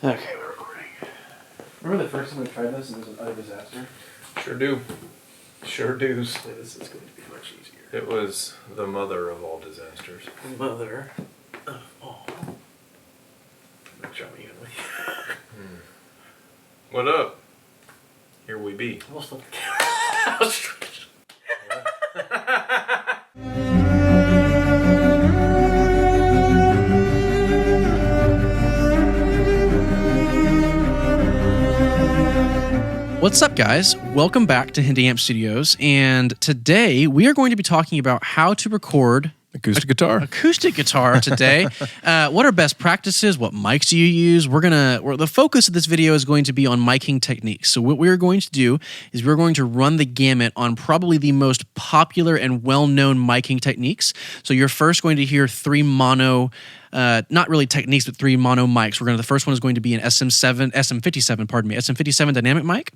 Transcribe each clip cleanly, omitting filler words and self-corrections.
Okay, we're recording. Remember the first time we tried this and it was an utter disaster? Sure do. Sure do's. This is going to be much easier. It was the mother of all disasters. Mother of all. Not showing evenly. What up? Here we be. I almost flipped the camera. What's up, guys? Welcome back to Hindy Amp Studios, and today we are going to be talking about how to record Acoustic guitar. Acoustic guitar today. What are best practices? What mics do you use? The focus of this video is going to be on miking techniques. So what we're going to do is we're going to run the gamut on probably the most popular and well-known miking techniques. So you're first going to hear three mono, not really techniques, but three mono mics. The first one is going to be an SM57 dynamic mic.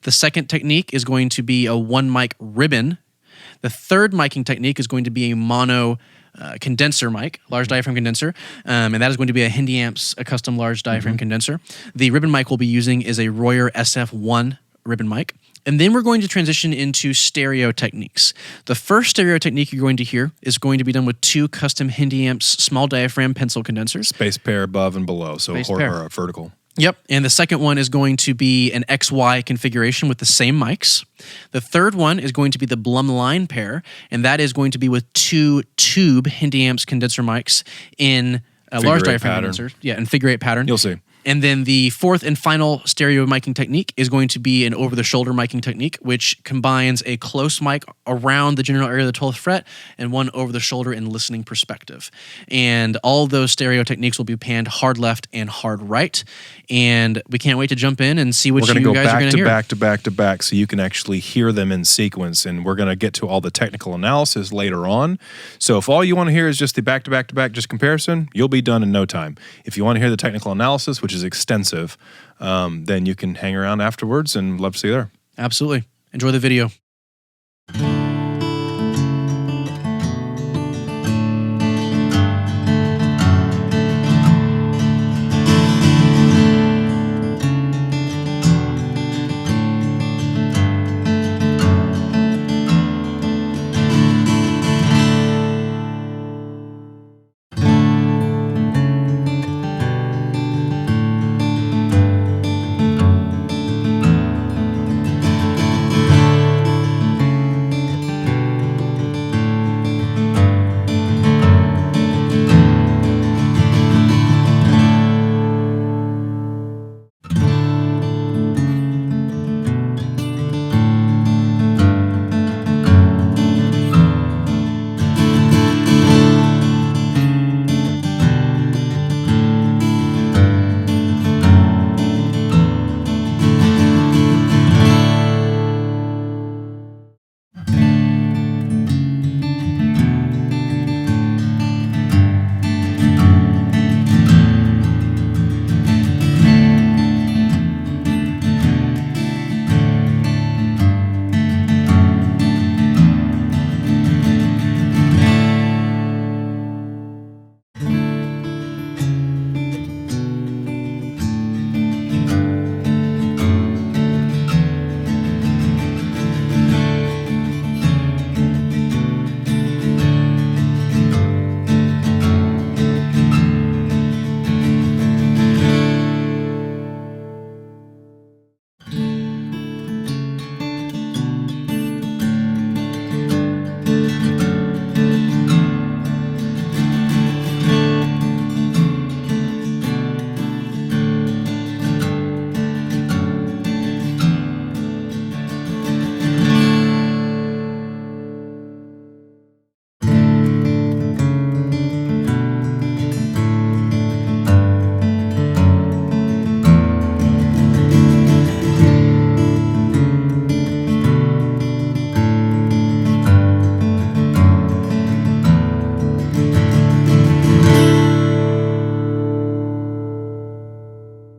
The second technique is going to be a one mic ribbon. The third miking technique is going to be a mono condenser mic, large diaphragm condenser, and that is going to be a Hindy Amps, a custom large diaphragm condenser. The ribbon mic we'll be using is a Royer SF1 ribbon mic. And then we're going to transition into stereo techniques. The first stereo technique you're going to hear is going to be done with two custom Hindy Amps small diaphragm pencil condensers. Space pair above and below, so or vertical. Yep, and the second one is going to be an XY configuration with the same mics. The third one is going to be the Blumlein pair, and that is going to be with two tube Hindy Amps condenser mics in a large diaphragm condenser. Yeah, in figure 8 pattern. You'll see. And then the fourth and final stereo miking technique is going to be an over-the-shoulder miking technique, which combines a close mic around the general area of the 12th fret and one over-the-shoulder in listening perspective. And all those stereo techniques will be panned hard left and hard right. And we can't wait to jump in and see what you guys are going to hear. We're going to go back to back so you can actually hear them in sequence. And we're going to get to all the technical analysis later on. So if all you want to hear is just the back-to-back just comparison, you'll be done in no time. If you want to hear the technical analysis, which is extensive, then you can hang around afterwards, and love to see you there. Absolutely. Enjoy the video.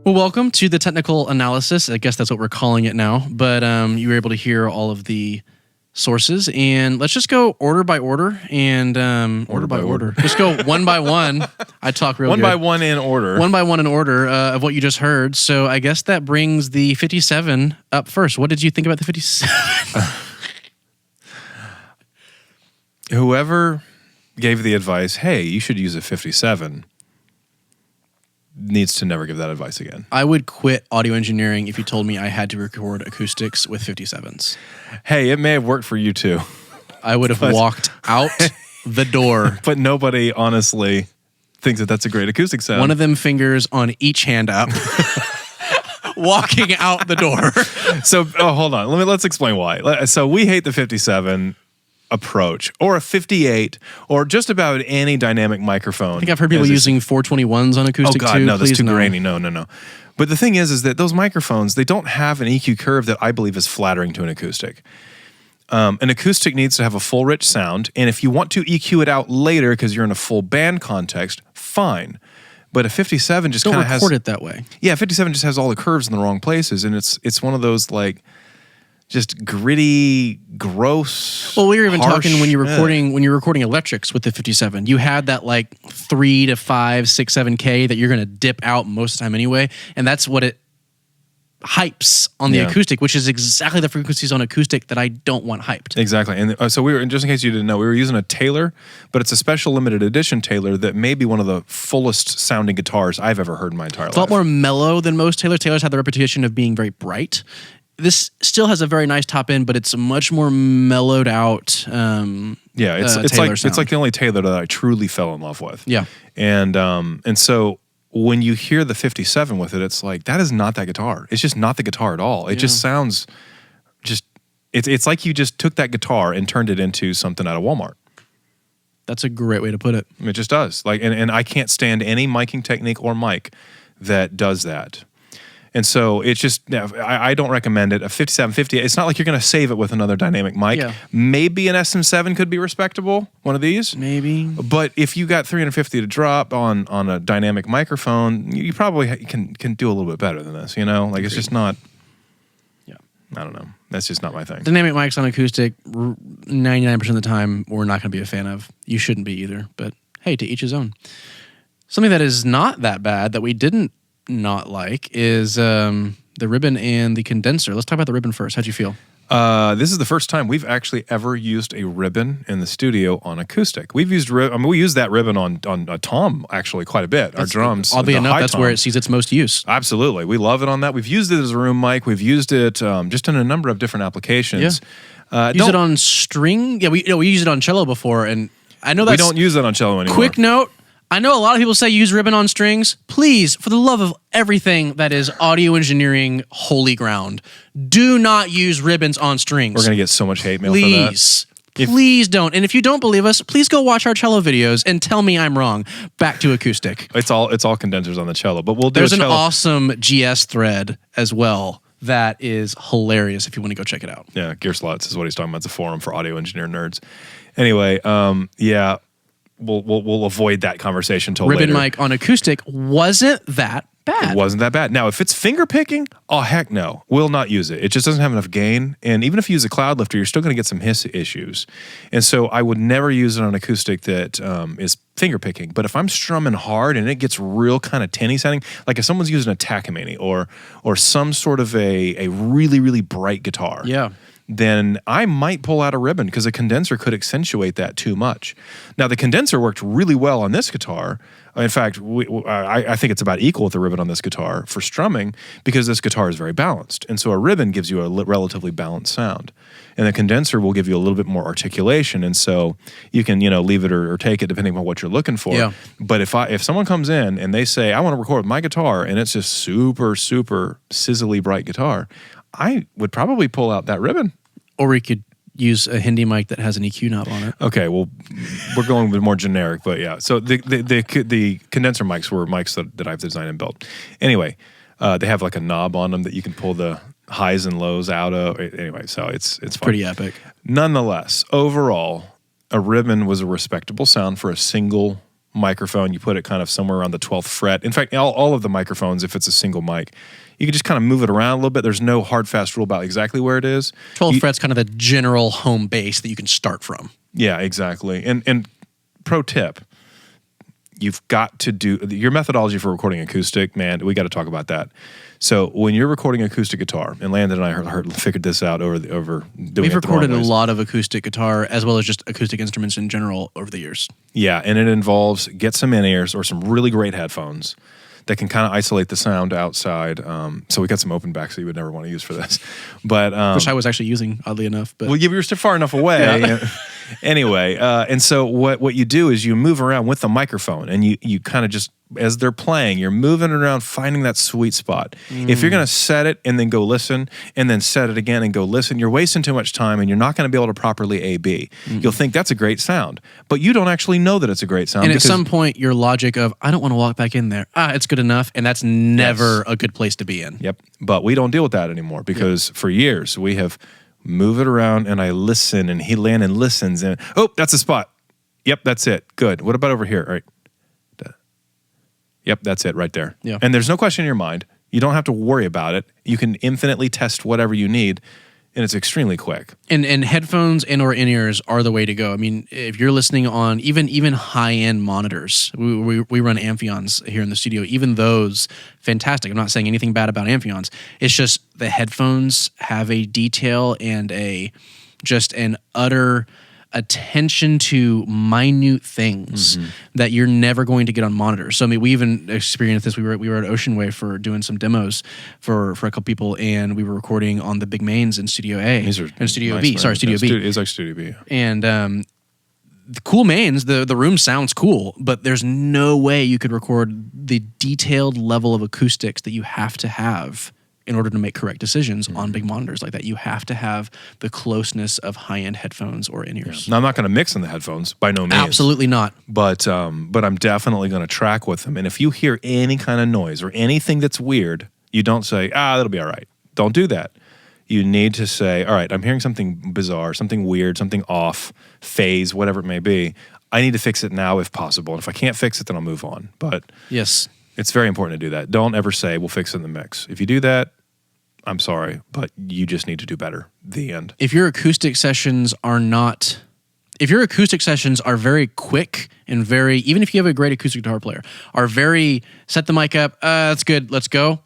Well, welcome to the technical analysis. I guess that's what we're calling it now. But you were able to hear all of the sources, and let's just go order by order and order by order. Just go one by one. I talk real One good. by one in order. One by one in order of what you just heard. So I guess that brings the 57 up first. What did you think about the 57? Whoever gave the advice, hey, you should use a 57, needs to never give that advice again. I would quit audio engineering if you told me I had to record acoustics with 57s. Hey, it may have worked for you too. I would have walked out the door. But nobody honestly thinks that that's a great acoustic sound. One of them fingers on each hand up. Walking out the door. So, hold on. Let's explain why. So we hate the 57 approach, or a 58, or just about any dynamic microphone. I think I've heard people using 421s on acoustic too. Oh God, no, that's Please too grainy. No. But the thing is that those microphones, they don't have an EQ curve that I believe is flattering to an acoustic. An acoustic needs to have a full rich sound, and if you want to EQ it out later because you're in a full band context, fine. But a 57 just kind of has... Don't record it that way. Yeah, 57 just has all the curves in the wrong places, and it's one of those like just gritty, gross. Well, we were even harsh, talking when you're recording electrics with the 57. You had that like 3 to 5, 6, 7K that you're going to dip out most of the time anyway, and that's what it hypes on the acoustic, which is exactly the frequencies on acoustic that I don't want hyped. Exactly. And so we were, just in case you didn't know, we were using a Taylor, but it's a special limited edition Taylor that may be one of the fullest sounding guitars I've ever heard in my entire life. It's a lot more mellow than most Taylors. Taylors have the reputation of being very bright. This still has a very nice top end, but it's a much more mellowed out. It's like the only Taylor that I truly fell in love with. Yeah, and so when you hear the 57 with it, it's like that is not that guitar. It's just not the guitar at all. It just sounds it's like you just took that guitar and turned it into something out of Walmart. That's a great way to put it. It just does. Like, and I can't stand any miking technique or mic that does that. And so it's just, I don't recommend it. A 5750, it's not like you're going to save it with another dynamic mic. Yeah. Maybe an SM7 could be respectable, one of these. Maybe. But if you got 350 to drop on a dynamic microphone, you probably can do a little bit better than this, you know? Like, it's just not, I don't know. That's just not my thing. Dynamic mics on acoustic, 99% of the time, we're not going to be a fan of. You shouldn't be either. But hey, to each his own. Something that is not that bad that we didn't not like is the ribbon and the condenser. Let's talk about the ribbon first. How'd you feel? This is the first time we've actually ever used a ribbon in the studio on acoustic. We've used we use that ribbon on tom actually quite a bit. Our drums, oddly enough, that's where it sees its most use. Absolutely, we love it on that. We've used it as a room mic. We've used it just in a number of different applications. Use it on string. Yeah, we used it on cello before, and I know that's we don't use it on cello anymore. Quick note. I know a lot of people say use ribbon on strings. Please, for the love of everything that is audio engineering holy ground, do not use ribbons on strings. We're going to get so much hate mail for that. Please don't. And if you don't believe us, please go watch our cello videos and tell me I'm wrong. Back to acoustic. It's all condensers on the cello, but we'll do There's an awesome GS thread as well that is hilarious if you want to go check it out. Yeah, Gear Slots is what he's talking about. It's a forum for audio engineer nerds. Anyway, We'll avoid that conversation until later. Ribbon mic on acoustic wasn't that bad. It wasn't that bad. Now, if it's finger picking, oh, heck no. We'll not use it. It just doesn't have enough gain. And even if you use a cloud lifter, you're still going to get some hiss issues. And so I would never use it on acoustic that is finger picking. But if I'm strumming hard and it gets real kind of tinny sounding, like if someone's using a Takamine or some sort of a really, really bright guitar. Yeah. Then I might pull out a ribbon because a condenser could accentuate that too much. Now, the condenser worked really well on this guitar. In fact, I think it's about equal with the ribbon on this guitar for strumming because this guitar is very balanced. And so a ribbon gives you a relatively balanced sound. And the condenser will give you a little bit more articulation. And so you can, leave it or take it depending on what you're looking for. Yeah. But if someone comes in and they say, I want to record with my guitar, and it's just super, super sizzly bright guitar, I would probably pull out that ribbon. Or we could use a Hindi mic that has an EQ knob on it. Okay, well, we're going with more generic, but yeah. So the condenser mics were mics that I've designed and built. Anyway, they have like a knob on them that you can pull the highs and lows out of. Anyway, so it's fun. Pretty epic. Nonetheless, overall, a ribbon was a respectable sound for a single microphone. You put it kind of somewhere around the 12th fret. In fact, all of the microphones, if it's a single mic, You can just kind of move it around a little bit. There's no hard, fast rule about exactly where it is. 12 frets kind of the general home base that you can start from. Yeah, exactly. And pro tip, you've got to do your methodology for recording acoustic, man, we got to talk about that. So when you're recording acoustic guitar, and Landon and I figured this out over doing We've it the wrong recorded a ways. lot of acoustic guitar as well as just acoustic instruments in general over the years. Yeah, and it involves get some in-ears or some really great headphones that can kind of isolate the sound outside. So we got some open backs that you would never want to use for this. But Which I was actually using, oddly enough. But well, you were still far enough away. Yeah. Anyway, and so what you do is you move around with the microphone, and you kind of just, as they're playing, you're moving around, finding that sweet spot. If you're going to set it and then go listen, and then set it again and go listen, you're wasting too much time, and you're not going to be able to properly A/B. You'll think that's a great sound, but you don't actually know that it's a great sound. And at because- some point, your logic of, I don't want to walk back in there. It's good enough. And that's never a good place to be in. Yep. But we don't deal with that anymore because for years we have moved it around, and I listen, and Landon listens, and that's a spot. Yep, that's it. Good. What about over here? All right. Yep, that's it right there. Yeah. And there's no question in your mind. You don't have to worry about it. You can infinitely test whatever you need, and it's extremely quick. And headphones and or in-ears are the way to go. I mean, if you're listening on even high-end monitors, we run Amphions here in the studio. Even those, fantastic. I'm not saying anything bad about Amphions. It's just the headphones have a detail and just an utter attention to minute things that you're never going to get on monitors. So I mean, we even experienced this. We were at Ocean Wave for doing some demos for a couple people, and we were recording on the big mains in Studio A and Studio B. Sorry, Studio B. It's like Studio B. And the cool mains, the room sounds cool, but there's no way you could record the detailed level of acoustics that you have to have in order to make correct decisions on big monitors like that. You have to have the closeness of high-end headphones or in-ears. Now, I'm not going to mix in the headphones by no means. Absolutely not. But I'm definitely going to track with them. And if you hear any kind of noise or anything that's weird, you don't say, that'll be all right. Don't do that. You need to say, all right, I'm hearing something bizarre, something weird, something off, phase, whatever it may be. I need to fix it now if possible. And if I can't fix it, then I'll move on. But yes, it's very important to do that. Don't ever say, we'll fix it in the mix. If you do that, I'm sorry, but you just need to do better. The end. If your acoustic sessions are very quick and very, even if you have a great acoustic guitar player, are very, set the mic up, that's good, let's go.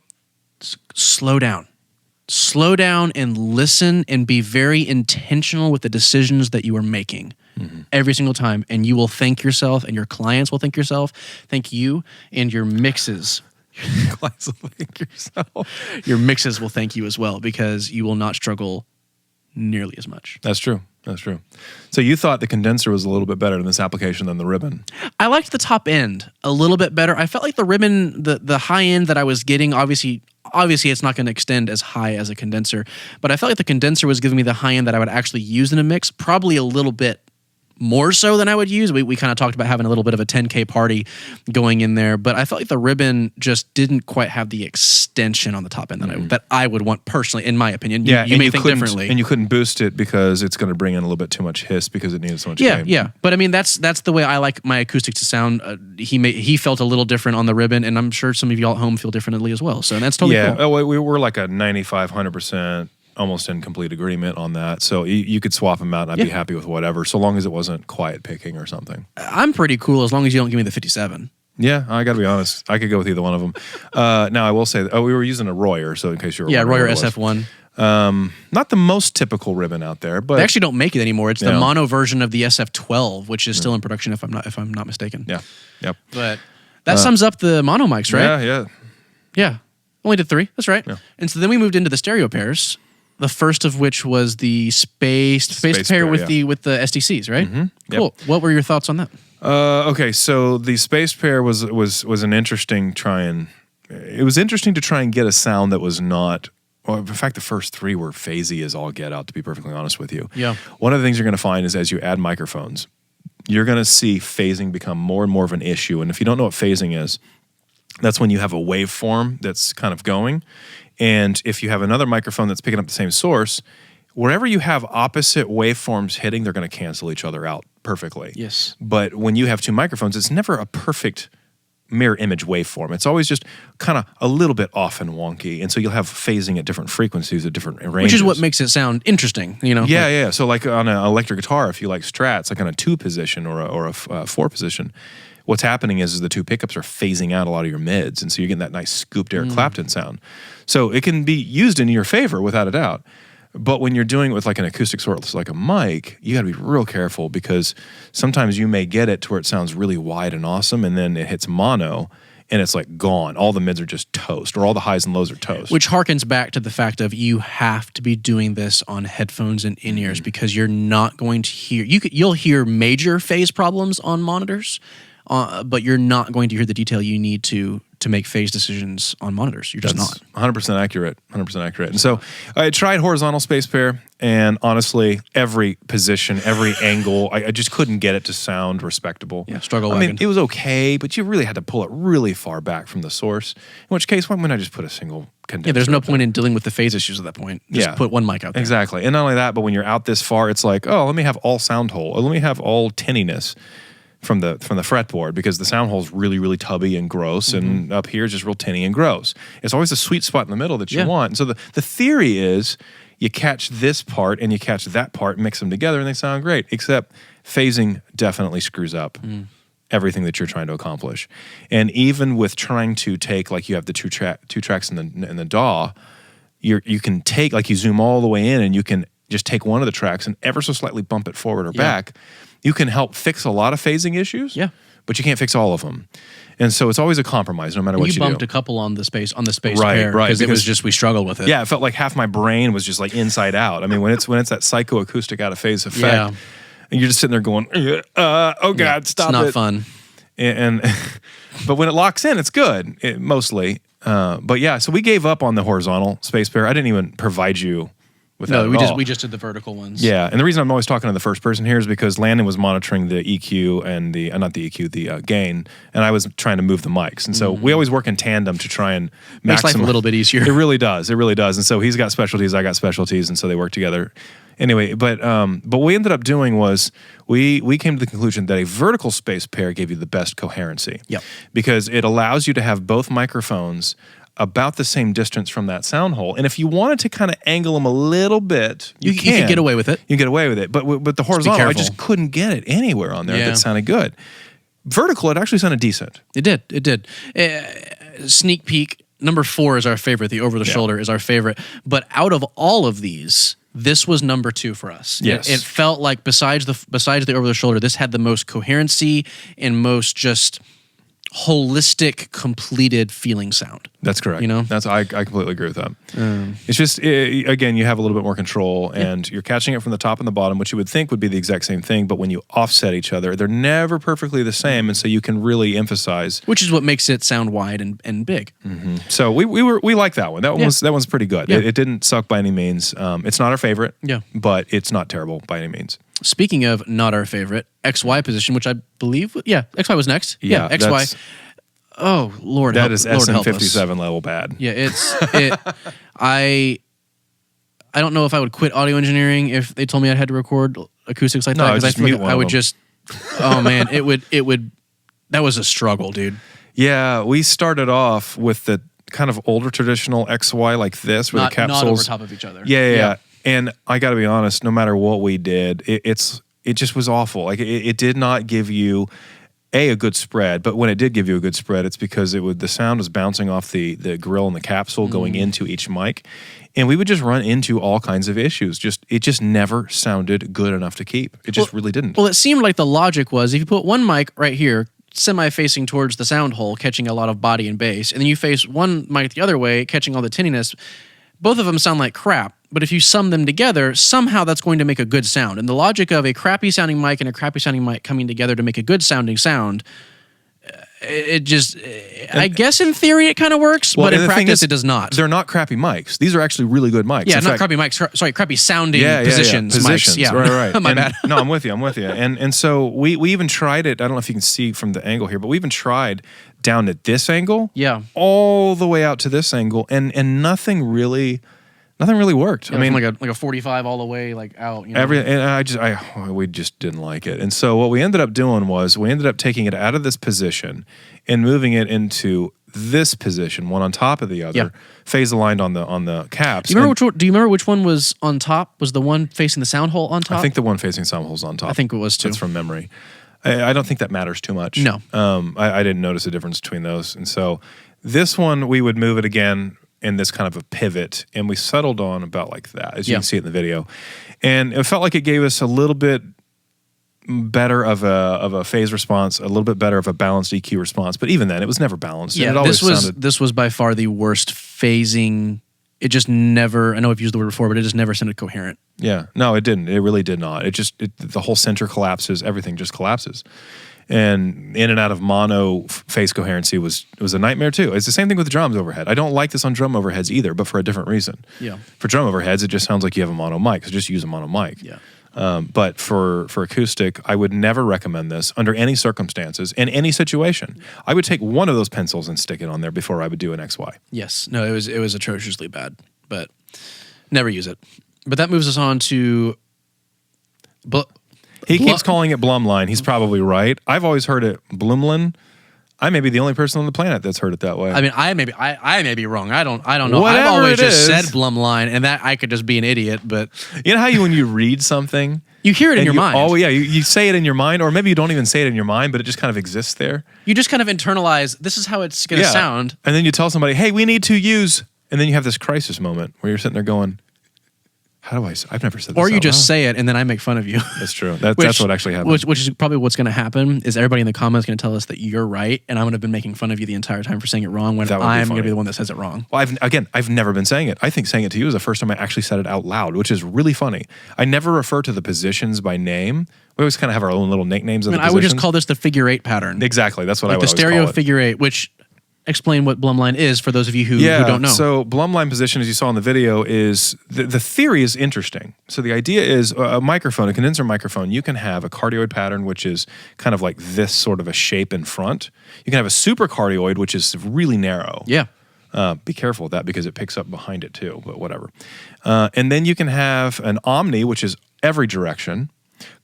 Slow down. Slow down and listen and be very intentional with the decisions that you are making every single time. And you will thank yourself, and your clients will thank you, and your mixes. Your mixes will thank you as well, because you will not struggle nearly as much. That's true. So you thought the condenser was a little bit better in this application than the ribbon. I liked the top end a little bit better. I felt like the ribbon, the high end that I was getting, obviously it's not going to extend as high as a condenser, but I felt like the condenser was giving me the high end that I would actually use in a mix, probably a little bit more so than I would use. We kind of talked about having a little bit of a 10K party going in there, but I felt like the ribbon just didn't quite have the extension on the top end that I would want personally, in my opinion. You may think differently. And you couldn't boost it because it's going to bring in a little bit too much hiss because it needed so much gain. Yeah. But I mean, that's the way I like my acoustics to sound. He felt a little different on the ribbon, and I'm sure some of y'all at home feel differently as well. So that's totally cool. Yeah, we were like a 95, 100%. Almost in complete agreement on that. So you could swap them out and I'd be happy with whatever, so long as it wasn't quiet picking or something. I'm pretty cool as long as you don't give me the 57. Yeah, I got to be honest. I could go with either one of them. Now, I will say, we were using a Royer, so in case you were wondering. Royer SF1. Not the most typical ribbon out there, but... They actually don't make it anymore. It's the mono version of the SF12, which is still in production if I'm not mistaken. Yeah, yep. But that sums up the mono mics, right? Yeah. Only did 3. That's right. Yeah. And so then we moved into the stereo pairs. The first of which was the spaced pair with the SDCs, right? Mm-hmm. Cool. Yep. What were your thoughts on that? Okay, so the spaced pair was an interesting it was interesting to try and get a sound that was not. Well, in fact, the first 3 were phasey as all get out, to be perfectly honest with you. Yeah. One of the things you're going to find is as you add microphones, you're going to see phasing become more and more of an issue. And if you don't know what phasing is, that's when you have a waveform that's kind of going. And if you have another microphone that's picking up the same source, wherever you have opposite waveforms hitting, they're going to cancel each other out perfectly. Yes. But when you have 2 microphones, it's never a perfect mirror image waveform. It's always just kind of a little bit off and wonky, and so you'll have phasing at different frequencies at different ranges. Which is what makes it sound interesting, you know? Yeah. So like on an electric guitar, if you like strats, like on a 2 position or a 4 position, what's happening is the 2 pickups are phasing out a lot of your mids, and so you're getting that nice scooped Eric Clapton sound. So it can be used in your favor without a doubt. But when you're doing it with like an acoustic source like a mic, you got to be real careful, because sometimes you may get it to where it sounds really wide and awesome, and then it hits mono and it's like gone. All the mids are just toast, or all the highs and lows are toast. Which harkens back to the fact of you have to be doing this on headphones and in-ears, because you're not going to hear, you'll hear major phase problems on monitors, but you're not going to hear the detail you need to make phase decisions on monitors. You're just not. 100% accurate. 100% accurate. And so I tried horizontal space pair, and honestly, every position, every angle, I just couldn't get it to sound respectable. Yeah, struggle I wagon. mean, it was okay, but you really had to pull it really far back from the source, in which case, why wouldn't I just put a single condenser? Yeah, there's no up there? point in dealing with the phase issues at that point. Just put one mic out there. Exactly. And not only that, but when you're out this far, it's like, oh, let me have all sound hole, or let me have all tinniness from the fretboard, because the sound hole is really, really tubby and gross, and up here is just real tinny and gross. It's always a sweet spot in the middle that you want. And so the theory is you catch this part and you catch that part, mix them together, and they sound great, except phasing definitely screws up everything that you're trying to accomplish. And even with trying to take, like you have the two tracks in the DAW, you can take, like you zoom all the way in, and you can just take one of the tracks and ever so slightly bump it forward or back. You can help fix a lot of phasing issues, but you can't fix all of them. And so it's always a compromise, no matter what you do. You bumped a couple on the space pair, right, because it was just, we struggled with it. Yeah, it felt like half my brain was just like inside out. I mean, when it's that psychoacoustic out of phase effect, and you're just sitting there going, oh God, stop it. It's not fun. And but when it locks in, it's good, mostly. But yeah, so we gave up on the horizontal space pair. I didn't even provide you with that at all. We just did the vertical ones. Yeah, and the reason I'm always talking to the first person here is because Landon was monitoring the EQ and the the gain, and I was trying to move the mics, and so we always work in tandem to try and makes life a little bit easier. It really does. It really does. And so he's got specialties, I got specialties, and so they work together. Anyway, but what we ended up doing was we came to the conclusion that a vertical space pair gave you the best coherency. Yep. Because it allows you to have both microphones about the same distance from that sound hole. And if you wanted to kind of angle them a little bit, you can get away with it. You can get away with it. But the horizontal, I just couldn't get it anywhere on there that sounded good. Vertical, it actually sounded decent. It did. Sneak peek, number 4 is our favorite. The over-the-shoulder is our favorite. But out of all of these, this was number 2 for us. Yes. It felt like besides the over-the-shoulder, this had the most coherency and most just holistic, completed feeling sound. That's correct. You know, I completely agree with that. It's just again, you have a little bit more control, and you're catching it from the top and the bottom, which you would think would be the exact same thing, but when you offset each other, they're never perfectly the same, and so you can really emphasize. Which is what makes it sound wide and big. Mm-hmm. So we like that one. That one's pretty good. Yeah. It didn't suck by any means. It's not our favorite. Yeah, but it's not terrible by any means. Speaking of not our favorite, XY position, which I believe, XY was next. Yeah, XY. Oh, Lord, that is Lord help SM57 us. level bad. Yeah, I don't know if I would quit audio engineering if they told me I had to record acoustics like that. Just mute one I would of them. just, oh man, it would, that was a struggle, dude. Yeah, we started off with the kind of older traditional XY like this, where the capsules not over top of each other. Yeah. And I got to be honest, no matter what we did, it just was awful. Like it did not give you a good spread, but when it did give you a good spread, it's because the sound was bouncing off the grill and the capsule going into each mic, and we would just run into all kinds of issues. It just never sounded good enough to keep. It just really didn't. Well, it seemed like the logic was if you put one mic right here, semi-facing towards the sound hole, catching a lot of body and bass, and then you face one mic the other way, catching all the tinniness, both of them sound like crap. But if you sum them together, somehow that's going to make a good sound. And the logic of a crappy sounding mic and a crappy sounding mic coming together to make a good sounding sound, I guess in theory it kind of works, but in practice it does not. They're not crappy mics. These are actually really good mics. Yeah, not crappy mics. Sorry, crappy sounding positions. Positions. Mics. Yeah, right. My bad. No, I'm with you. And so we even tried it. I don't know if you can see from the angle here, but we even tried down at this angle. Yeah. All the way out to this angle, and nothing really Nothing really worked. Yeah, I mean, like a 45 all the way like out. You know? we just didn't like it. And so what we ended up doing was we ended up taking it out of this position and moving it into this position, one on top of the other, phase aligned on the caps. Do you remember which one was on top? Was the one facing the sound hole on top? I think the one facing sound hole's on top. I think it was too. That's from memory. I don't think that matters too much. No. I didn't notice a difference between those. And so this one, we would move it again in this kind of a pivot, and we settled on about like that, as you can see it in the video. And it felt like it gave us a little bit better of a phase response, a little bit better of a balanced EQ response. But even then, it was never balanced. Yeah, and it always this was by far the worst phasing. It just never, I know I've used the word before, but it just never sounded coherent. Yeah, no, it didn't. It really did not. The whole center collapses. Everything just collapses. And in and out of mono phase coherency was a nightmare too. It's the same thing with the drums overhead. I don't like this on drum overheads either, but for a different reason. Yeah. For drum overheads, it just sounds like you have a mono mic, so just use a mono mic. Yeah. But for acoustic, I would never recommend this under any circumstances, in any situation. I would take one of those pencils and stick it on there before I would do an XY. Yes. No, it was atrociously bad, but never use it. But that moves us on to... He keeps calling it Blumlein. He's probably right. I've always heard it Blumlein. I may be the only person on the planet that's heard it that way. I mean, I may be wrong. I don't know. Whatever I've always it just is. said Blumlein, and that I could just be an idiot. But you know how when you read something, you hear it in your mind. Oh yeah, you say it in your mind, or maybe you don't even say it in your mind, but it just kind of exists there. You just kind of internalize. This is how it's going to sound, and then you tell somebody, "Hey, we need to use," and then you have this crisis moment where you're sitting there going, "How do I? I've never said this." Or you out just loud. say it, and then I make fun of you. That's true. That's what actually happens. Which is probably what's going to happen. Is everybody in the comments going to tell us that you're right, and I'm going to have been making fun of you the entire time for saying it wrong when I'm going to be the one that says it wrong. Well, I've never been saying it. I think saying it to you is the first time I actually said it out loud, which is really funny. I never refer to the positions by name. We always kind of have our own little nicknames. I would just call this the figure eight pattern. Exactly. That's what I would the always stereo call it. figure eight, which explain what Blumlein is for those of you who don't know. So Blumlein position, as you saw in the video, is the theory is interesting. So the idea is a microphone, a condenser microphone, you can have a cardioid pattern, which is kind of like this sort of a shape in front. You can have a supercardioid, which is really narrow. Yeah. Be careful with that because it picks up behind it too, but whatever. And then you can have an omni, which is every direction.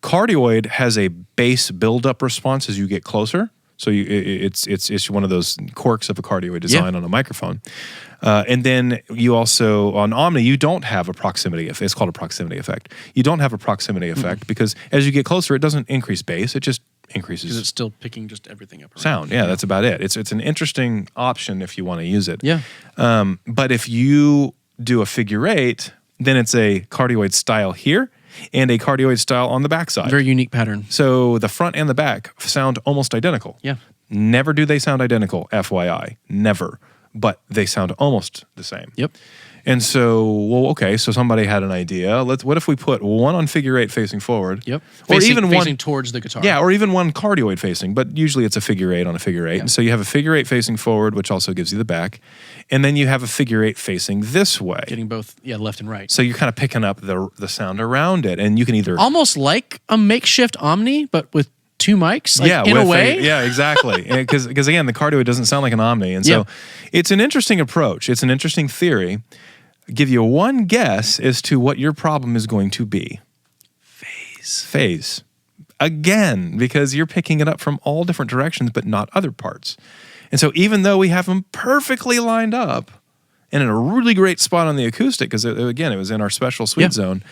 Cardioid has a bass buildup response as you get closer. So it's one of those quirks of a cardioid design on a microphone. And then you also, on Omni, you don't have a proximity effect. It's called a proximity effect. You don't have a proximity effect because as you get closer, it doesn't increase bass. It just increases. Because it's still picking just everything up. Around. Sound. Yeah, that's about it. It's an interesting option if you want to use it. Yeah. But if you do a figure eight, then it's a cardioid style here and a cardioid style on the backside. Very unique pattern. So the front and the back sound almost identical. Yeah. Never do they sound identical, FYI. Never. But they sound almost the same. Yep. And so, so somebody had an idea. What if we put one on figure eight facing forward? Yep. Or even facing towards the guitar. Yeah, or even one cardioid facing, but usually it's a figure eight on a figure eight. Yeah. And so you have a figure eight facing forward, which also gives you the back. And then you have a figure eight facing this way. Getting both, left and right. So you're kind of picking up the sound around it. And you can either... Almost like a makeshift Omni, but with two mics, in a way. Yeah, exactly. Because again, the cardioid doesn't sound like an Omni. And so it's an interesting approach. It's an interesting theory. Give you one guess as to what your problem is going to be. Phase. Again, because you're picking it up from all different directions, but not other parts. And so even though we have them perfectly lined up and in a really great spot on the acoustic, because again, it was in our special sweet zone,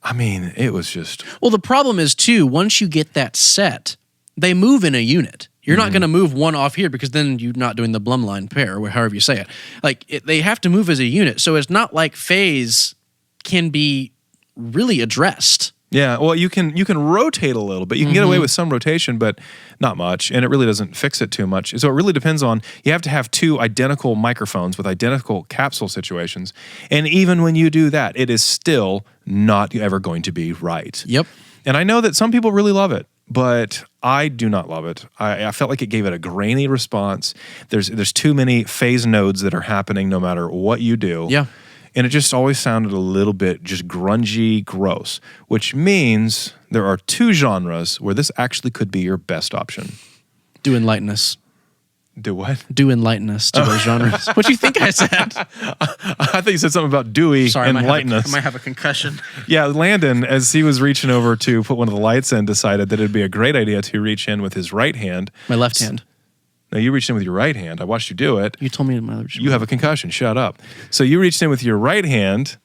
I mean, it was just... Well, the problem is, too, once you get that set, they move in a unit. You're not going to move one off here because then you're not doing the Blumlein pair, or however you say it. They have to move as a unit. So it's not like phase can be really addressed. Yeah, well, you can rotate a little bit. You can get away with some rotation, but not much, and it really doesn't fix it too much. So it really depends on, you have to have two identical microphones with identical capsule situations, and even when you do that, it is still not ever going to be right. Yep. And I know that some people really love it, but I do not love it. I felt like it gave it a grainy response. There's too many phase nodes that are happening no matter what you do. Yeah. And it just always sounded a little bit just grungy, gross, which means there are two genres where this actually could be your best option. Do enlighten us. Do what? Do enlighten us to those genres. What do you think I said? I thought you said something about Dewey Sorry, enlighten us. I might have a concussion. Yeah, Landon, as he was reaching over to put one of the lights in, decided that it'd be a great idea to reach in with his right hand. My left hand. No, you reached in with your right hand. I watched you do it. You told me my other. You have a concussion. Shut up. So you reached in with your right hand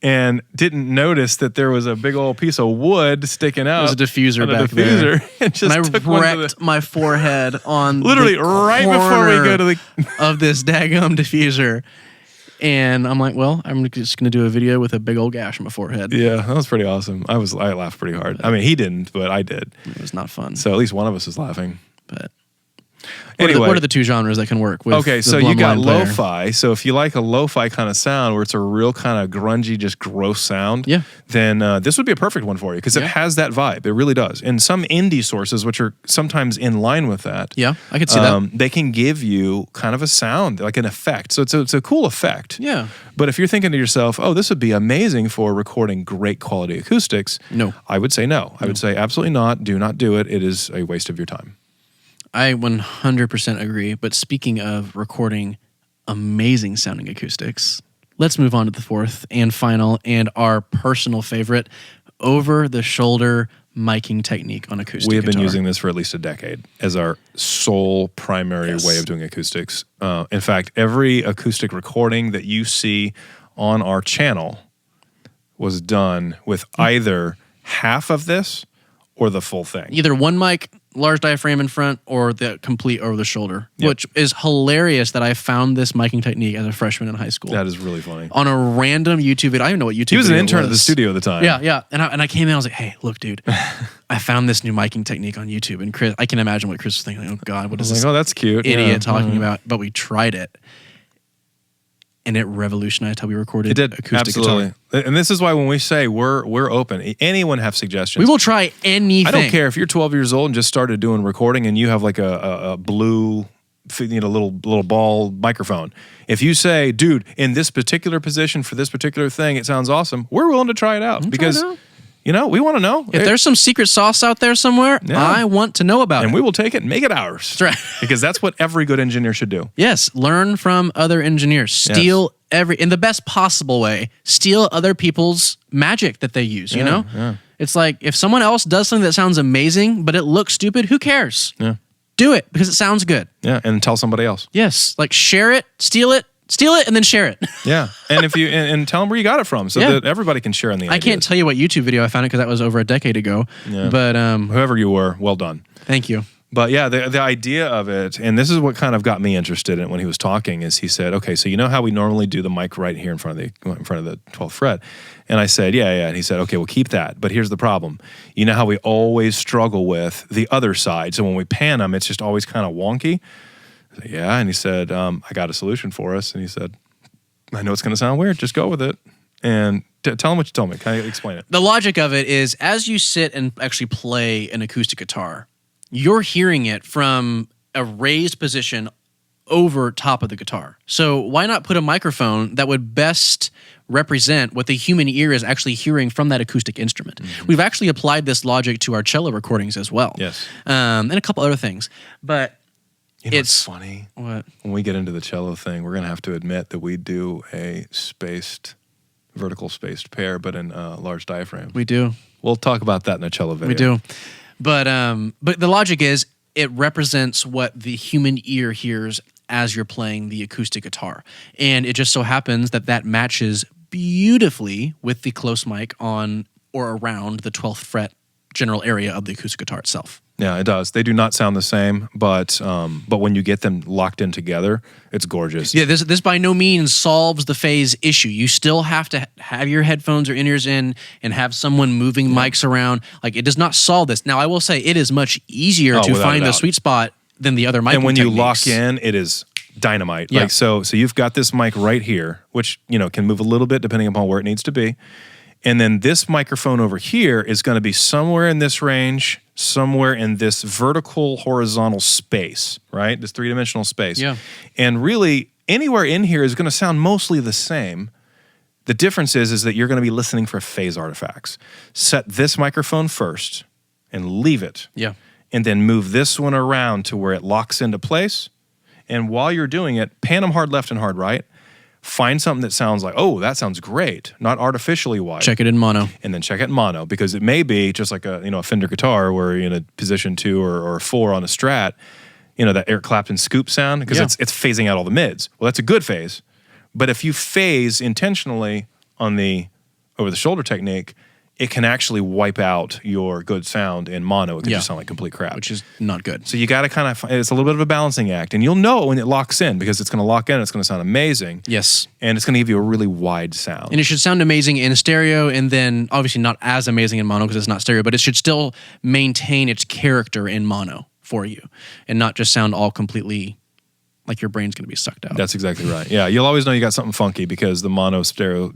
and didn't notice that there was a big old piece of wood sticking out. There's a diffuser on back there. And just And I took one to wrecked my forehead on literally the right before we go to the of this daggum diffuser. And I'm like, well, I'm just going to do a video with a big old gash on my forehead. Yeah, that was pretty awesome. I laughed pretty hard. I mean, he didn't, but I did. It was not fun. So at least one of us is laughing. But Anyway, what are the two genres that can work with? okay, the so you got Blumlein player? lo-fi. So if you like a lo-fi kind of sound where it's a real kind of grungy, just gross sound, Yeah. then this would be a perfect one for you because it Yeah. has that vibe. It really does. And some indie sources, which are sometimes in line with that, Yeah, I could see that. they can give you kind of a sound, like an effect. So it's a cool effect. Yeah. But if you're thinking to yourself, oh, this would be amazing for recording great quality acoustics, No. I would say no. I would say absolutely not. Do not do it. It is a waste of your time. I 100% agree. But speaking of recording amazing sounding acoustics, let's move on to the fourth and final and our personal favorite, over-the-shoulder miking technique on acoustic We have been guitar. using this for at least a decade as our sole primary Yes. way of doing acoustics. In fact, every acoustic recording that you see on our channel was done with either half of this or the full thing. Either one mic, large diaphragm in front, or the complete over the shoulder, Yep. which is hilarious that I found this miking technique as a freshman in high school. That is really funny. On a random YouTube video. I don't even know what YouTube He was an video intern it at the studio at the time. Yeah. And I came in, I was like, hey, look, dude, I found this new miking technique on YouTube. And Chris, I can imagine what Chris was thinking. Oh, God, what I is was this like, oh, that's cute. idiot Yeah. talking about? But we tried it. And it revolutionized how we recorded It did. acoustic Absolutely. guitar. And this is why when we say we're open, anyone have suggestions. We will try anything. I don't care if you're 12 years old and just started doing recording and you have like a blue, little ball microphone. If you say, dude, in this particular position for this particular thing, it sounds awesome, we're willing to try it out because, we want to know. If there's some secret sauce out there somewhere, Yeah. I want to know about it. And we will take it and make it ours. That's right. Because that's what every good engineer should do. Yes, learn from other engineers. Steal in the best possible way. Steal other people's magic that they use, you know? Yeah. It's like if someone else does something that sounds amazing, but it looks stupid, who cares? Yeah. Do it because it sounds good. Yeah. And tell somebody else. Yes, like share it, steal it, and then share it. Yeah. And if you and tell them where you got it from so Yeah. that everybody can share in the I can't ideas. tell you what YouTube video I found it because that was over a decade ago. Yeah. But Whoever you were, well done. thank you. But yeah, the idea of it, and this is what kind of got me interested in it when he was talking, is he said, okay, so you know how we normally do the mic right here in front of the 12th fret? And I said, yeah. And he said, okay, we'll keep that. But here's the problem. You know how we always struggle with the other side. So when we pan them, it's just always kind of wonky. I said, yeah. And he said, I got a solution for us. And he said, I know it's going to sound weird. Just go with it. And tell him what you told me. Can I explain it? The logic of it is as you sit and actually play an acoustic guitar, you're hearing it from a raised position over top of the guitar. So why not put a microphone that would best represent what the human ear is actually hearing from that acoustic instrument? Mm-hmm. We've actually applied this logic to our cello recordings as well. Yes. And a couple other things. But You know it's what's funny? what? When we get into the cello thing, we're going to have to admit that we do a vertical spaced pair, but in large diaphragm. We do. We'll talk about that in a cello video. We do. But the logic is it represents what the human ear hears as you're playing the acoustic guitar. And it just so happens that matches beautifully with the close mic on or around the 12th fret general area of the acoustic guitar itself. Yeah, it does. They do not sound the same, but when you get them locked in together, it's gorgeous. Yeah, this by no means solves the phase issue. You still have to have your headphones or in-ears in and have someone moving mics around. Like, it does not solve this. Now, I will say it is much easier to without a find the doubt. sweet spot than the other mic And when you techniques. lock in, it is dynamite. Yeah. Like so you've got this mic right here, which can move a little bit depending upon where it needs to be. And then this microphone over here is going to be somewhere in this range, somewhere in this vertical horizontal space, right? This three-dimensional space. Yeah. And really, anywhere in here is going to sound mostly the same. The difference is that you're going to be listening for phase artifacts. Set this microphone first and leave it. Yeah. And then move this one around to where it locks into place. And while you're doing it, pan them hard left and hard right. Find something that sounds like, oh, that sounds great, not artificially wide. Check it in mono. And then check it in mono, because it may be just like a Fender guitar where you're in a position 2 or 4 on a Strat, that Eric Clapton scoop sound, because it's phasing out all the mids. Well, that's a good phase. But if you phase intentionally on the over-the-shoulder technique, it can actually wipe out your good sound in mono. It can just sound like complete crap. Which is not good. So you got to kind of, it's a little bit of a balancing act. And you'll know when it locks in, because it's going to lock in, it's going to sound amazing. Yes. And it's going to give you a really wide sound. And it should sound amazing in stereo, and then obviously not as amazing in mono because it's not stereo, but it should still maintain its character in mono for you and not just sound all completely like your brain's going to be sucked out. That's exactly right. Yeah, you'll always know you got something funky because the mono stereo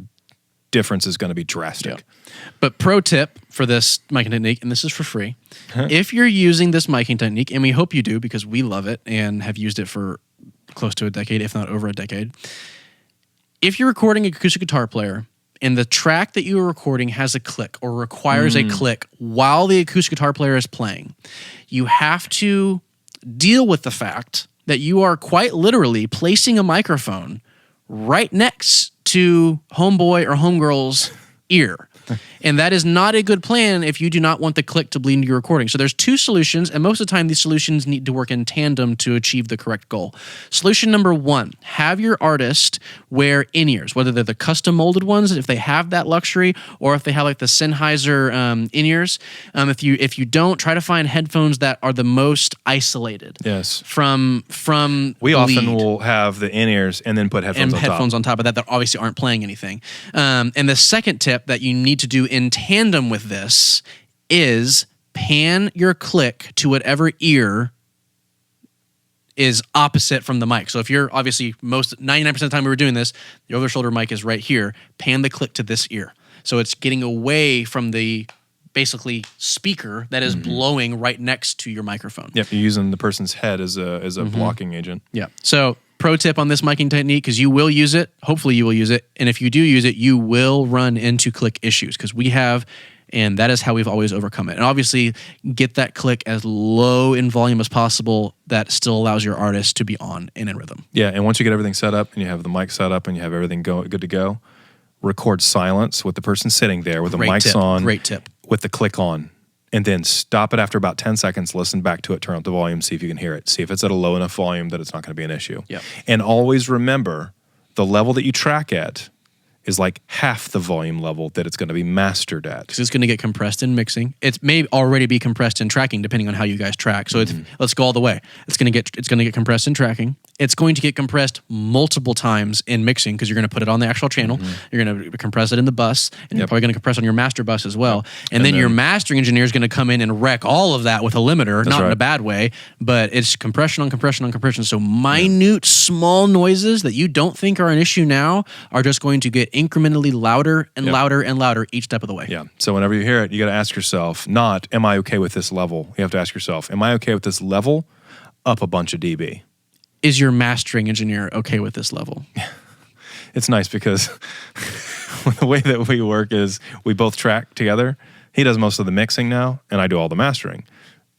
difference is going to be drastic. Yeah. But pro tip for this miking technique, and this is for free, if you're using this miking technique, and we hope you do because we love it and have used it for close to a decade, if not over a decade, if you're recording an acoustic guitar player and the track that you are recording has a click or requires a click while the acoustic guitar player is playing, you have to deal with the fact that you are quite literally placing a microphone right next to homeboy or homegirl's ear. And that is not a good plan if you do not want the click to bleed into your recording. So there's two solutions, and most of the time these solutions need to work in tandem to achieve the correct goal. Solution number 1, have your artist wear in-ears, whether they're the custom molded ones, if they have that luxury, or if they have like the Sennheiser in-ears. If you don't, try to find headphones that are the most isolated. Yes. From We bleed. often will have the in-ears and then put headphones on top. Headphones on top of that obviously aren't playing anything. And the second tip that you need to do in tandem with this is pan your click to whatever ear is opposite from the mic. So if you're obviously 99% of the time we were doing this, the over-the-shoulder mic is right here, pan the click to this ear. So it's getting away from the basically speaker that is blowing right next to your microphone. Yep, you're using the person's head as a blocking agent. Yeah. So pro tip on this miking technique, because you will use it, hopefully you will use it, and if you do use it, you will run into click issues, because we have, and that is how we've always overcome it. And obviously, get that click as low in volume as possible. That still allows your artist to be on and in rhythm. Yeah, and once you get everything set up, and you have the mic set up, and you have everything good to go, record silence with the person sitting there with the mics on. Great tip. With the click on. And then stop it after about 10 seconds, listen back to it, turn up the volume, see if you can hear it. See if it's at a low enough volume that it's not going to be an issue. Yep. And always remember, the level that you track at is like half the volume level that it's going to be mastered at. Because it's going to get compressed in mixing. It may already be compressed in tracking, depending on how you guys track. So let's go all the way. It's going to get compressed in tracking. It's going to get compressed multiple times in mixing, because you're going to put it on the actual channel. You're going to compress it in the bus, and you're probably going to compress on your master bus as well. And then your mastering engineer is going to come in and wreck all of that with a limiter, not in a bad way, but it's compression on compression on compression. So minute, small noises that you don't think are an issue now are just going to get incrementally louder and louder and louder each step of the way. Yeah. So whenever you hear it, you got to ask yourself, not, am I okay with this level? You have to ask yourself, am I okay with this level up a bunch of dB? Is your mastering engineer okay with this level? It's nice because the way that we work is we both track together. He does most of the mixing now, and I do all the mastering.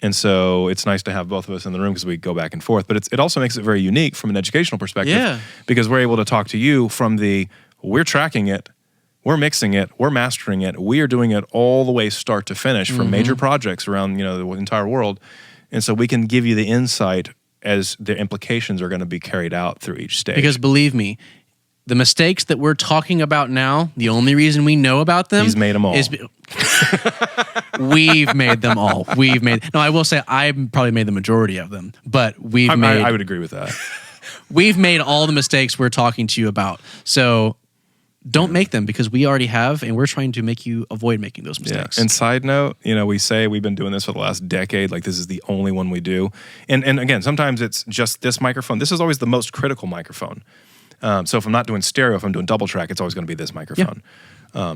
And so it's nice to have both of us in the room because we go back and forth. But it also makes it very unique from an educational perspective, because we're able to talk to you from we're tracking it, we're mixing it, we're mastering it, we are doing it all the way start to finish for major projects around the entire world. And so we can give you the insight as the implications are going to be carried out through each stage. Because believe me, the mistakes that we're talking about now, the only reason we know about them... He's made them all. We've made them all. No, I will say I probably made the majority of them, but I would agree with that. We've made all the mistakes we're talking to you about. So don't make them, because we already have, and we're trying to make you avoid making those mistakes. Yeah. And side note, we say we've been doing this for the last decade, like this is the only one we do. And again, sometimes it's just this microphone. This is always the most critical microphone. So if I'm not doing stereo, if I'm doing double track, it's always going to be this microphone.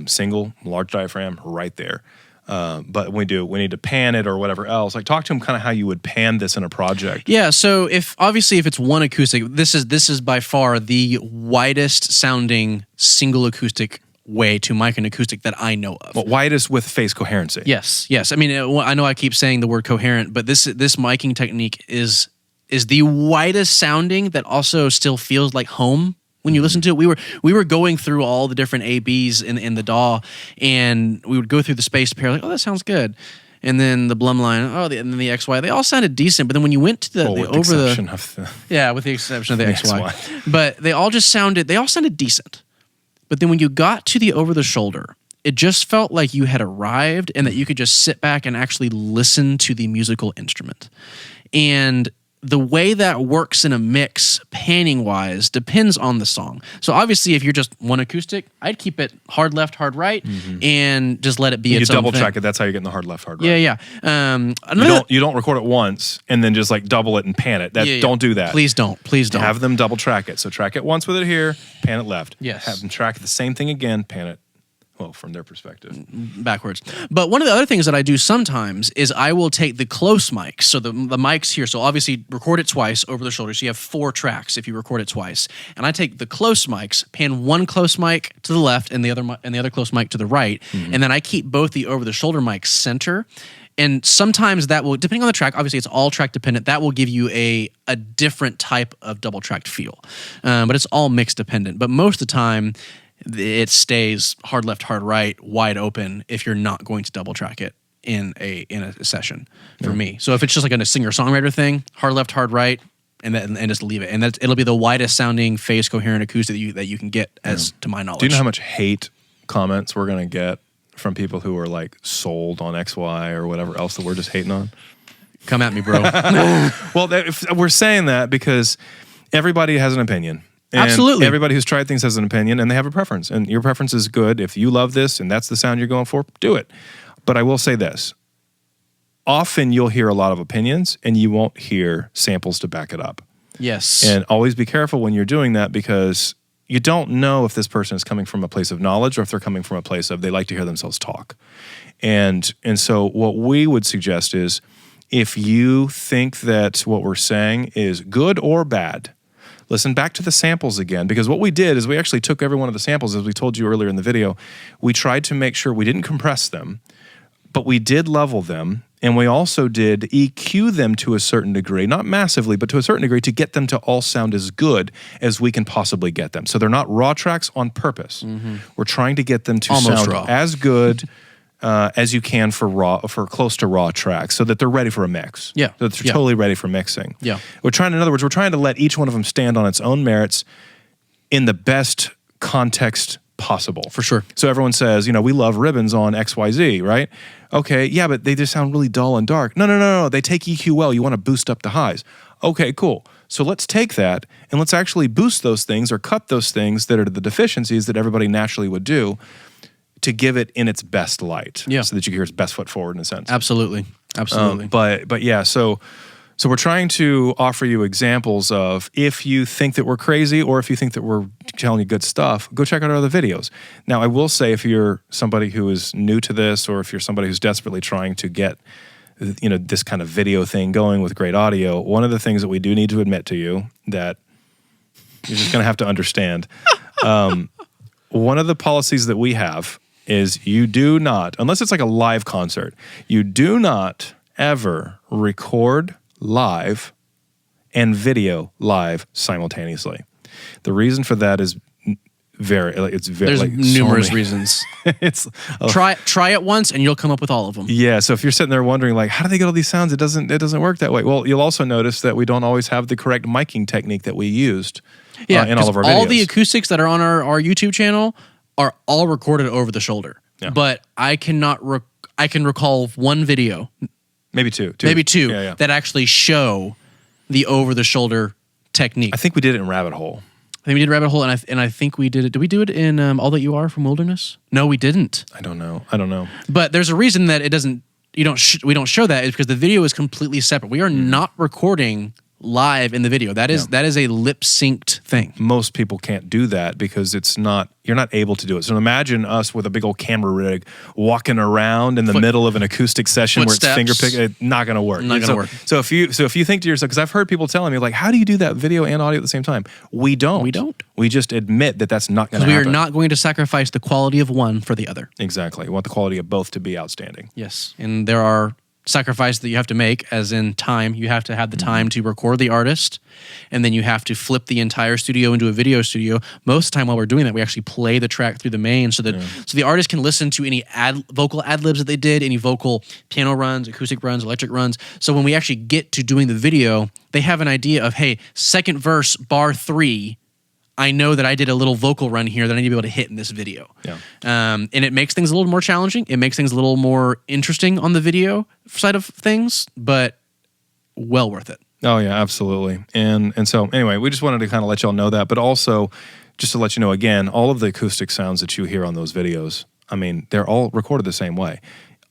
Single, large diaphragm, right there. But we need to pan it or whatever else. Like, talk to him kind of how you would pan this in a project. Yeah, so if it's one acoustic, this is by far the widest sounding single acoustic way to mic an acoustic that I know of. Well, widest with phase coherency. Yes. I mean, I know I keep saying the word coherent, but this miking technique is is the widest sounding that also still feels like home. When you listen to it, we were going through all the different ABs in the DAW, and we would go through the space pair like, oh, that sounds good. And then the Blumlein, and then the XY, they all sounded decent. But then when you went to the with over the exception of the yeah, with the exception of the XY, XY. but they all sounded decent. But then when you got to the over the shoulder, it just felt like you had arrived and that you could just sit back and actually listen to the musical instrument. And the way that works in a mix, panning wise, depends on the song. So obviously, if you're just one acoustic, I'd keep it hard left, hard right, and just let it be its own double thing. track it. That's how you're getting the hard left, hard right. Yeah, yeah. You don't record it once and then just like double it and pan it. Don't do that. Please don't. Please don't. Have them double track it. So track it once with it here, pan it left. Yes. Have them track the same thing again, pan it. Well, from their perspective. Backwards. But one of the other things that I do sometimes is I will take the close mics. So the mics here, so obviously record it twice over the shoulder. So you have 4 tracks if you record it twice. And I take the close mics, pan one close mic to the left and the other close mic to the right. And then I keep both the over the shoulder mics center. And sometimes that will, depending on the track, obviously it's all track dependent, that will give you a different type of double tracked feel. But it's all mix dependent. But most of the time, it stays hard left, hard right, wide open if you're not going to double track it in a session for me. So if it's just like a singer-songwriter thing, hard left, hard right, and just leave it. And it'll be the widest sounding phase coherent acoustic that you can get as to my knowledge. Do you know how much hate comments we're going to get from people who are like sold on XY or whatever else that we're just hating on? Come at me, bro. Well, we're saying that because everybody has an opinion. And absolutely. Everybody who's tried things has an opinion and they have a preference. And your preference is good. If you love this and that's the sound you're going for, do it. But I will say this. Often you'll hear a lot of opinions and you won't hear samples to back it up. Yes. And always be careful when you're doing that because you don't know if this person is coming from a place of knowledge or if they're coming from a place of they like to hear themselves talk. And so what we would suggest is if you think that what we're saying is good or bad, listen back to the samples again, because what we did is we actually took every one of the samples, as we told you earlier in the video. We tried to make sure we didn't compress them, but we did level them, and we also did EQ them to a certain degree, not massively, but to a certain degree to get them to all sound as good as we can possibly get them. So they're not raw tracks on purpose. We're trying to get them to almost sound raw. as good as you can for close to raw tracks so that they're ready for a mix. Yeah. So that they're totally ready for mixing. Yeah. In other words, we're trying to let each one of them stand on its own merits in the best context possible. For sure. So everyone says, we love ribbons on XYZ, right? Okay, yeah, but they just sound really dull and dark. No. They take EQ well. You want to boost up the highs. Okay, cool. So let's take that and let's actually boost those things or cut those things that are the deficiencies that everybody naturally would do to give it in its best light, so that you can hear its best foot forward in a sense. Absolutely. But yeah, so we're trying to offer you examples of if you think that we're crazy or if you think that we're telling you good stuff, go check out our other videos. Now, I will say if you're somebody who is new to this or if you're somebody who's desperately trying to get this kind of video thing going with great audio, one of the things that we do need to admit to you that you're just going to have to understand, one of the policies that we have is you do not, unless it's like a live concert, you do not ever record live and video live simultaneously. The reason for that is there's numerous reasons. Try it once and you'll come up with all of them. Yeah, so if you're sitting there wondering like, how do they get all these sounds? It doesn't work that way. Well, you'll also notice that we don't always have the correct miking technique that we used in all of our videos. All the acoustics that are on our YouTube channel are all recorded over the shoulder. Yeah. But I can recall one video, maybe two that actually show the over the shoulder technique. I think we did it in Rabbit Hole. I think we did Rabbit Hole, and I think we did it. Did we do it in All That You Are from Wilderness? No, we didn't. I don't know. But there's a reason that it doesn't. We don't show that is because the video is completely separate. We are not recording live in the video. That is a lip synced thing. Most people can't do that because you're not able to do it. So imagine us with a big old camera rig walking around in the middle of an acoustic session where it's finger picking. It's not going to work. Not going to work. So if you think to yourself, because I've heard people telling me like, how do you do that video and audio at the same time? We don't. We just admit that that's not going to happen. We are not going to sacrifice the quality of one for the other. Exactly. We want the quality of both to be outstanding. Yes, and there are sacrifice that you have to make, as in time. You have to have the time to record the artist, and then you have to flip the entire studio into a video studio. Most of the time while we're doing that, we actually play the track through the main so that so the artist can listen to any vocal ad-libs that they did, any vocal piano runs, acoustic runs, electric runs. So when we actually get to doing the video, they have an idea of, hey, second verse, bar 3, I know that I did a little vocal run here that I need to be able to hit in this video. Yeah. And it makes things a little more challenging. It makes things a little more interesting on the video side of things, but well worth it. Oh yeah, absolutely. And so anyway, we just wanted to kind of let y'all know that, but also just to let you know again, all of the acoustic sounds that you hear on those videos, I mean, they're all recorded the same way.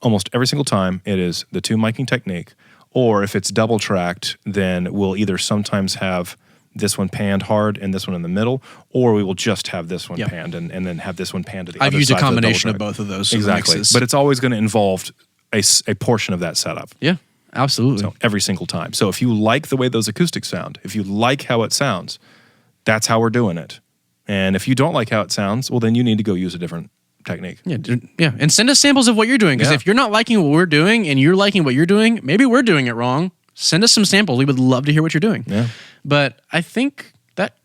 Almost every single time it is the 2 miking technique, or if it's double tracked, then we'll either sometimes have this one panned hard and this one in the middle, or we will just have this one panned and then have this one panned to the other side. I've used a of the combination double of track. both of those. Exactly. But it's always going to involve a portion of that setup. Yeah, absolutely. So every single time. So if you like the way those acoustics sound, if you like how it sounds, that's how we're doing it. And if you don't like how it sounds, well, then you need to go use a different technique. Yeah. And send us samples of what you're doing, because if you're not liking what we're doing and you're liking what you're doing, maybe we're doing it wrong. Send us some samples. We would love to hear what you're doing. Yeah. But I think that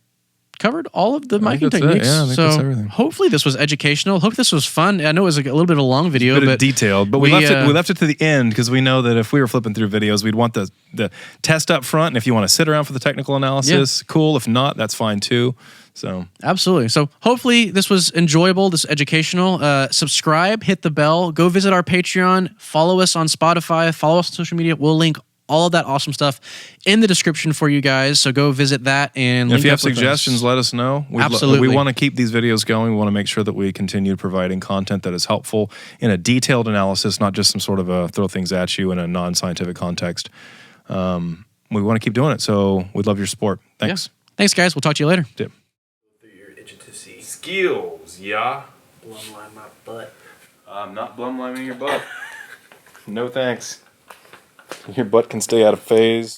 covered all of the miking techniques. Yeah, I think that's everything. Hopefully this was educational. Hope this was fun. I know it was a little bit of a long video, but detailed. But we left it to the end because we know that if we were flipping through videos, we'd want the test up front. And if you want to sit around for the technical analysis, cool. If not, that's fine too. So absolutely. So hopefully this was enjoyable, this educational. Subscribe, hit the bell, go visit our Patreon, follow us on Spotify, follow us on social media. We'll link all of that awesome stuff in the description for you guys. So go visit that and link if you have up with suggestions, us. let us know. Absolutely. We want to keep these videos going. We want to make sure that we continue providing content that is helpful in a detailed analysis, not just some sort of a throw things at you in a non-scientific context. We want to keep doing it. So we'd love your support. Thanks. Yeah. Thanks, guys. We'll talk to you later. Yep. Through your idiocy skills, yeah. Blumlein my butt. I'm not blumlining your butt. No thanks. Your butt can stay out of phase.